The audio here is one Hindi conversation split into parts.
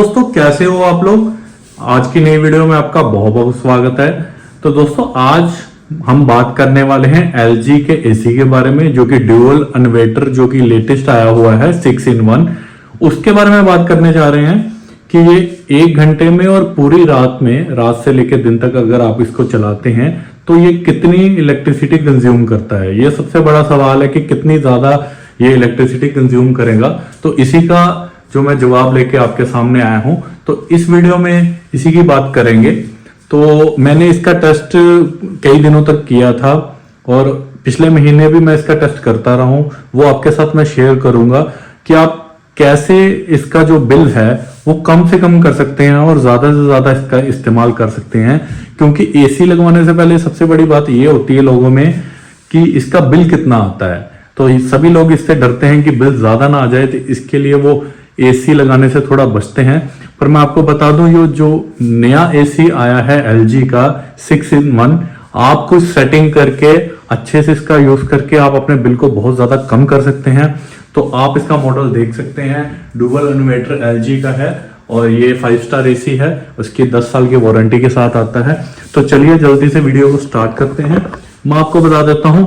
दोस्तों कैसे हो आप लोग। आज की नई वीडियो में आपका बहुत बहुत स्वागत है। तो दोस्तों आज हम बात करने वाले हैं LG के एसी के बारे में, जो कि ड्यूअल इन्वर्टर जो कि लेटेस्ट आया हुआ है 6-in-1। उसके बारे में बात करने जा रहे हैं कि ये 1 घंटे में और पूरी रात में, रात से लेकर दिन तक अगर आप इसको चलाते हैं तो ये कितनी इलेक्ट्रिसिटी कंज्यूम करता है। ये सबसे बड़ा सवाल है कि कितनी ज्यादा ये इलेक्ट्रिसिटी कंज्यूम करेगा। तो इसी का जो मैं जवाब लेके आपके सामने आया हूं, तो इस वीडियो में इसी की बात करेंगे। तो मैंने इसका टेस्ट कई दिनों तक किया था और पिछले महीने भी मैं इसका टेस्ट करता रहा हूं। वो आपके साथ मैं शेयर करूंगा कि आप कैसे इसका जो बिल है वो कम से कम कर सकते हैं और ज्यादा से ज्यादा इसका इस्तेमाल कर सकते हैं। क्योंकि एसी लगवाने से पहले सबसे बड़ी बात ये होती है लोगों में कि इसका बिल कितना आता है। तो सभी लोग इससे डरते हैं कि बिल ज्यादा ना आ जाए, तो इसके लिए वो एसी लगाने से थोड़ा बचते हैं। पर मैं आपको बता दूं, ये जो नया एसी आया है LG का 6-in-1, आप कुछ सेटिंग करके अच्छे से इसका यूज करके आप अपने बिल को बहुत ज्यादा कम कर सकते हैं। तो आप इसका मॉडल देख सकते हैं, डुअल इन्वर्टर LG का है और ये 5 स्टार एसी है। उसकी 10 साल की वारंटी के साथ आता है। तो चलिए जल्दी से वीडियो को स्टार्ट करते हैं। मैं आपको बता देता हूं,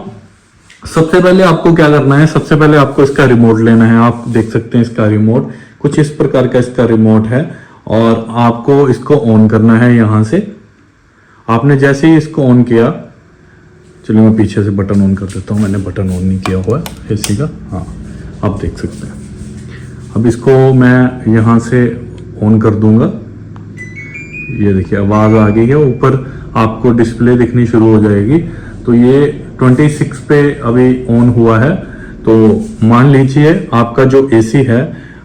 सबसे पहले आपको क्या करना है। सबसे पहले आपको इसका रिमोट लेना है। आप देख सकते हैं इसका रिमोट कुछ इस प्रकार का इसका रिमोट है और आपको इसको ऑन करना है। यहां से आपने जैसे ही इसको ऑन किया, चलिए मैं पीछे से बटन ऑन कर देता हूं। मैंने बटन ऑन नहीं किया हुआ है एसी का। हाँ, आप देख सकते हैं। अब इसको मैं यहां से ऑन कर दूंगा। ये देखिए आवाज आ गई है, ऊपर आपको डिस्प्ले दिखनी शुरू हो जाएगी। तो ये 26 पे अभी ऑन हुआ है। तो मान लीजिए आपका जो एसी है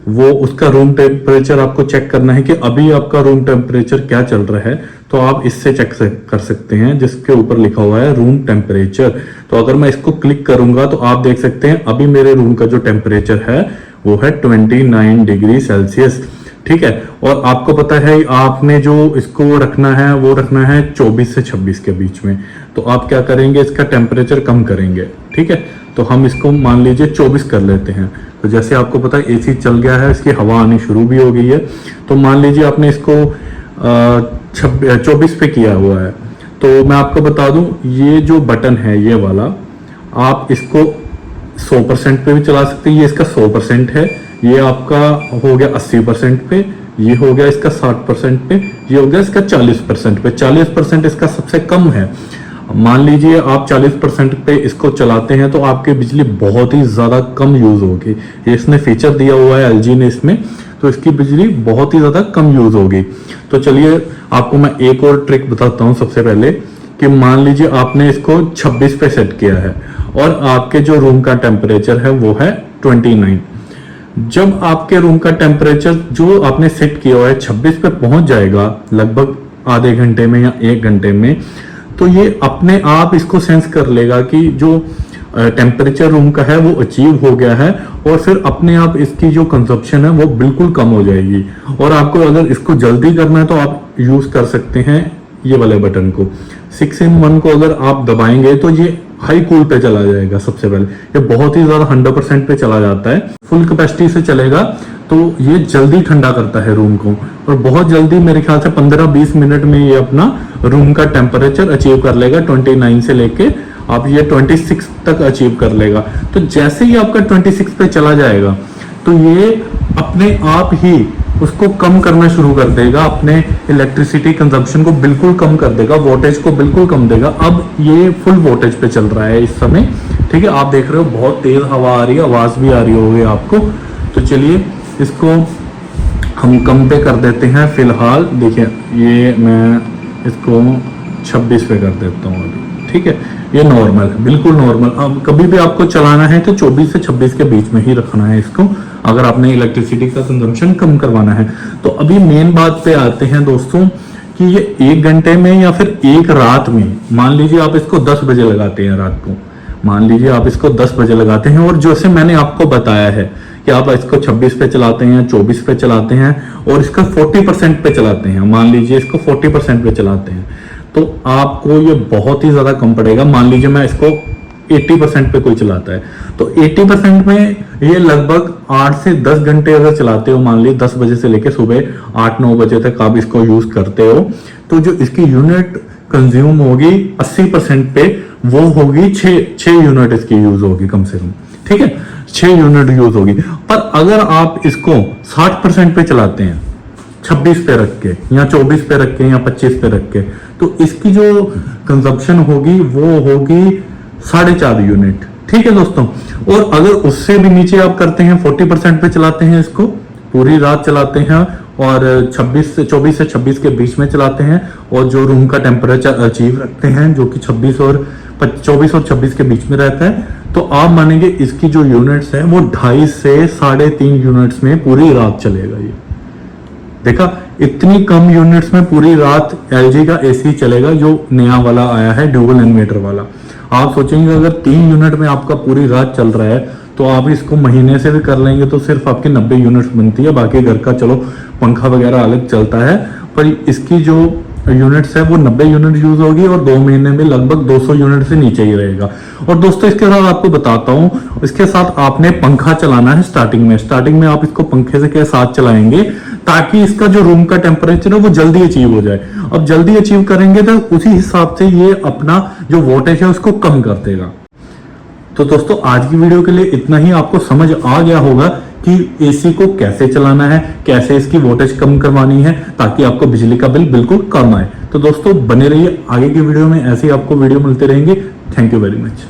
वो उसका रूम टेम्परेचर आपको चेक करना है कि अभी आपका रूम टेम्परेचर क्या चल रहा है। तो आप इससे चेक कर सकते हैं, जिसके ऊपर लिखा हुआ है रूम टेम्परेचर। तो अगर मैं इसको क्लिक करूंगा तो आप देख सकते हैं अभी मेरे रूम का जो टेम्परेचर है वो है 29 डिग्री सेल्सियस। ठीक है। और आपको पता है आपने जो इसको रखना है वो रखना है 24 से 26 के बीच में। तो आप क्या करेंगे, इसका टेम्परेचर कम करेंगे। ठीक है। तो हम इसको मान लीजिए 24 कर लेते हैं। तो जैसे आपको पता है एसी चल गया है, इसकी हवा आनी शुरू भी हो गई है। तो मान लीजिए आपने इसको 24 पे किया हुआ है। तो मैं आपको बता दूं, ये जो बटन है ये वाला, आप इसको 100% पे भी चला सकते हैं। ये इसका 100% है। ये आपका हो गया 80% पे, ये हो गया इसका 60% पे, ये हो गया इसका 40% पे। 40% इसका सबसे कम है। मान लीजिए आप 40% पे इसको चलाते हैं तो आपकी बिजली बहुत ही ज्यादा कम यूज होगी। ये इसने फीचर दिया हुआ है LG ने इसमें, तो इसकी बिजली बहुत ही ज्यादा कम यूज होगी। तो चलिए आपको मैं एक और ट्रिक बताता हूं। सबसे पहले कि मान लीजिए आपने इसको 26 पे सेट किया है और आपके जो रूम का टेम्परेचर है वो है 29। जब आपके रूम का टेम्परेचर जो आपने सेट किया हुआ है 26 पे पहुंच जाएगा, लगभग आधे घंटे में या 1 घंटे में, तो ये अपने आप इसको सेंस कर लेगा कि जो टेम्परेचर रूम का है वो अचीव हो गया है और फिर अपने आप इसकी जो कंजप्शन है वो बिल्कुल कम हो जाएगी। और आपको अगर इसको जल्दी करना है तो आप यूज कर सकते हैं ये वाले बटन को। 6-in-1 को अगर आप दबाएंगे तो ये हाई कूल पे चला जाएगा। सबसे पहले ये बहुत ही ज्यादा 100% पे चला जाता है। फुल कैपेसिटी से चलेगा तो ये जल्दी ठंडा करता है रूम को और बहुत जल्दी, मेरे ख्याल से 15-20 मिनट में ये अपना रूम का टेम्परेचर अचीव कर लेगा। 29 से लेके आप ये 26 तक अचीव कर लेगा। तो जैसे ही आपका 26 पे चला जाएगा तो ये अपने आप ही उसको कम करना शुरू कर देगा। अपने इलेक्ट्रिसिटी कंजप्शन को बिल्कुल कम कर देगा, वोल्टेज को बिल्कुल कम देगा। अब ये फुल वोल्टेज पे चल रहा है इस समय। ठीक है। आप देख रहे हो बहुत तेज हवा आ रही है, आवाज भी आ रही होगी आपको। तो चलिए इसको हम कम पे कर देते हैं फिलहाल। देखिए ये मैं इसको 26 पे कर देता हूँ अभी। ठीक है। ये नॉर्मल है, बिल्कुल नॉर्मल। अब कभी भी आपको चलाना है तो 24 से 26 के बीच में ही रखना है इसको, अगर आपने इलेक्ट्रिसिटी का कंजम्पशन कम करवाना है। तो अभी मेन बात पे आते हैं दोस्तों कि ये 1 घंटे में या फिर एक रात में, मान लीजिए आप इसको 10 बजे लगाते हैं रात को, मान लीजिए आप इसको 10 बजे लगाते हैं और जैसे मैंने आपको बताया है कि आप इसको 26 पे चलाते हैं, 24 पे चलाते हैं और इसका 40% पे चलाते हैं, मान लीजिए इसको 40% पे चलाते हैं, तो आपको ये बहुत ही ज्यादा कम पड़ेगा। मान लीजिए मैं इसको 80% पे कोई चलाता है तो 80% में ये लगभग 8 से 10 घंटे अगर चलाते हो, मान लीजिए 10 बजे से लेकर सुबह 8-9 बजे तक आप इसको यूज करते हो, तो जो इसकी यूनिट कंज्यूम होगी 80% पे, वो होगी 6 यूनिट इसकी यूज होगी कम से कम, ठीक है, 6 यूनिट यूज होगी। पर अगर आप इसको 60% पे चलाते हैं, 26 पे रख के या 24 पे रख के या 25 पे रख के, तो इसकी जो कंजप्शन होगी वो होगी 4.5 यूनिट, ठीक है दोस्तों। और अगर उससे भी नीचे आप करते हैं, 40% पे चलाते हैं, इसको पूरी रात चलाते हैं और 24 से 26 के बीच में चलाते हैं, और जो रूम का टेम्परेचर अचीव रखते हैं जो कि 24 और 26 के बीच में रहता है, तो आप मानेंगे इसकी जो यूनिट्स है वो 2.5 से 3.5 यूनिट्स में पूरी रात चलेगा। ये देखा, इतनी कम यूनिट्स में पूरी रात एलजी का एसी चलेगा, जो नया वाला आया है ड्यूअल इन्वर्टर वाला। आप सोचेंगे अगर 3 यूनिट में आपका पूरी रात चल रहा है, तो आप इसको महीने से भी कर लेंगे तो सिर्फ आपकी 90 यूनिट्स बनती है। बाकी घर का चलो पंखा वगैरह अलग चलता है, पर इसकी जो यूनिट्स है वो 90 यूनिट यूज होगी और 2 महीने में लगभग 200 यूनिट से नीचे ही रहेगा। और दोस्तों इसके साथ आपको बताता हूं, इसके साथ आपने पंखा चलाना है स्टार्टिंग में आप इसको पंखे से के साथ चलाएंगे, ताकि इसका जो रूम का टेम्परेचर है वो जल्दी अचीव हो जाए। अब जल्दी अचीव करेंगे तो उसी हिसाब से ये अपना जो वोल्टेज है उसको कम कर देगा। तो दोस्तों आज की वीडियो के लिए इतना ही। आपको समझ आ गया होगा कि एसी को कैसे चलाना है, कैसे इसकी वोल्टेज कम करवानी है, ताकि आपको बिजली का बिल बिल्कुल कम आए। तो दोस्तों बने रहिए, आगे की वीडियो में ऐसे ही आपको वीडियो मिलते रहेंगे। Thank you very much.